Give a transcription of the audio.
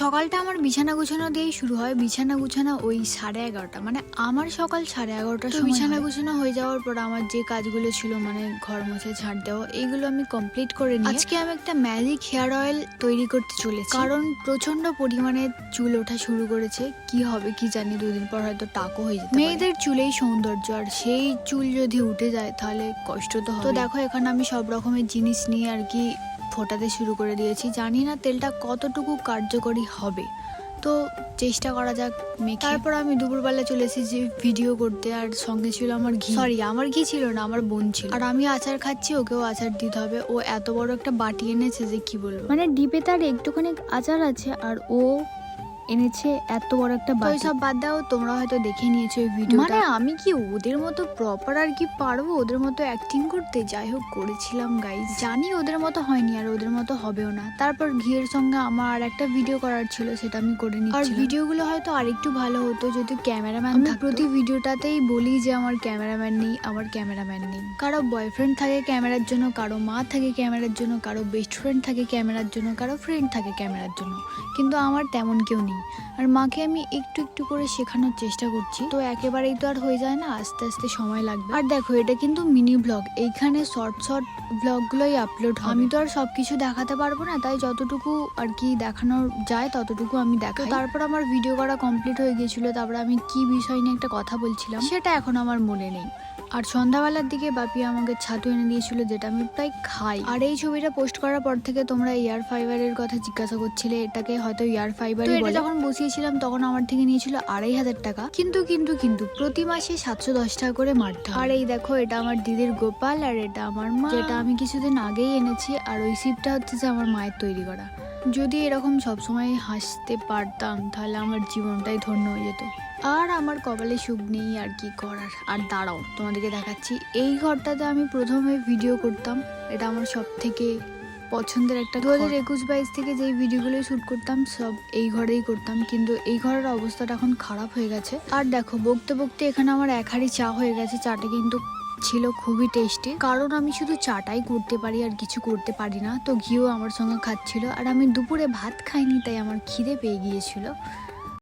সকালটা আমার বিছানা গুছানো দিয়েই শুরু হয়। বিছানা গুছানো ওই 11:30, মানে আমার সকাল 11:30 সময় বিছানা গুছানো হয়ে যাওয়ার পর আমার যে কাজগুলো ছিল, মানে ঘর মুছে ঝাড় দেওয়া, এইগুলো আমি কমপ্লিট করে নিয়ে আজকে আমি একটা ম্যাজিক হেয়ার অয়েল তৈরি করতে চলেছি। কারণ প্রচন্ড পরিমাণে চুল ওঠা শুরু করেছে। কি হবে কি জানি, দুদিন পর হয়তো টাকও হয়ে যেতে পারে। মেয়েদের চুলেই সৌন্দর্য, আর সেই চুল যদি উঠে যায় তাহলে কষ্ট তো হবে। তো দেখো এখানে আমি সব রকমের জিনিস নিয়ে আর কি ফোটাতে শুরু করে দিয়েছি। জানি না তেলটা কতটুকু কার্যকরী হবে, তো চেষ্টা করা যাক মেখে। তারপর আমি দুপুরবেলা চলে এসেছি ভিডিও করতে, আর সঙ্গে ছিল আমার ঘি। সরি, আমার ঘি ছিল না, আমার বোন ছিল। আর আমি আচার খাচ্ছি, ওকেও আচার দিতে হবে। ও এত বড় একটা বাটি এনেছে যে কি বলবো, মানে ডিপে তার একটুখানি আচার আছে আর ও এনেছে এত বড় একটা বাটি। সব বাদ দাও, তোমরা হয়তো দেখে নিয়েছো এই ভিডিওটা। মানে আমি কি ওদের মতো প্রপার আর কি পারবো ওদের মতো অ্যাক্টিং করতে? যাই হোক, করেছিলাম গাইজ। জানি ওদের মতো হয়নি আর ওদের মতো হবেও না। তারপর ঘিয়ের সঙ্গে আমার আর একটা ভিডিও করার ছিল, সেটা আমি করে নিচ্ছি। আর ভিডিওগুলো হয়তো আরেকটু ভালো হতো যদি ক্যামেরাম্যান থাকতো। প্রতি ভিডিওটাতেই বলি যে আমার ক্যামেরাম্যান নেই, আমার ক্যামেরাম্যান নেই। কারো বয়ফ্রেন্ড থাকে ক্যামেরার জন্য, কারো মা থাকে ক্যামেরার জন্য, কারো বেস্ট ফ্রেন্ড থাকে ক্যামেরার জন্য, কারো ফ্রেন্ড থাকে ক্যামেরার জন্য, কিন্তু আমার তেমন কেউ নেই। আর মাকে আমি একটু একটু করে শেখানোর চেষ্টা করছি, তো একেবারেই তো আর হয়ে যায় না, আস্তে আস্তে সময় লাগবে। আর দেখো এটা কিন্তু মিনি ব্লগ, এইখানে শর্ট শর্ট ব্লগগুলোই আপলোড হবে। আমি তো আর সবকিছু দেখাতে পারবো না, তাই যতটুকু আর কি দেখানো যায় ততটুকু আমি দেখাই। তারপর আমার ভিডিও করা কমপ্লিট হয়ে গিয়েছিল। তারপর আমি কি বিষয় নিয়ে একটা কথা বলছিলাম সেটা এখন আমার মনে নেই। আর সন্ধ্যাবেলার দিকে বাপি আমাকে ছাতু এনে দিয়েছিল, যেটা আমি প্রায় খাই। আর এই ছবিটা পোস্ট করার পর থেকে তোমরা এয়ার ফাইবারের কথা জিজ্ঞাসা করছিলে, এটাকে হয়তো এয়ার ফাইবারই বলে। যখন বসিয়েছিলাম তখন আমার থেকে নিয়েছিল 2500 টাকা, কিন্তু প্রতি মাসে 710 টাকা করে মারতে হয়। আর এই দেখো এটা আমার দিদির গোপাল, আর এটা আমার মা, যেটা আমি কিছুদিন আগেই এনেছি। আর ওই শিপটা হচ্ছে যে আমার মায়ের তৈরি করা। যদি এরকম সবসময় হাসতে পারতাম তাহলে আমার জীবনটাই ধন্য হয়ে যেত। আর আমার কপালে সুখ নেই, আর কি করার। আর দাঁড়াও তোমাদেরকে দেখাচ্ছি, এই ঘরটাতে আমি প্রথমে ভিডিও করতাম। এটা আমার সব থেকে পছন্দের একটা 2021-22 থেকে যেই ভিডিওগুলো শ্যুট করতাম সব এই ঘরেই করতাম, কিন্তু এই ঘরের অবস্থাটা এখন খারাপ হয়ে গেছে। আর দেখো বকতে বকতে এখানে আমার 1 হাঁড়ি চা হয়ে গেছে। চাটা কিন্তু ছিল খুবই টেস্টি, কারণ আমি শুধু চাটাই করতে পারি আর কিছু করতে পারি না। তো ঘিও আমার সঙ্গে খাচ্ছিল, আর আমি দুপুরে ভাত খাইনি, তাই আমার খিদে পেয়ে গিয়েছিল।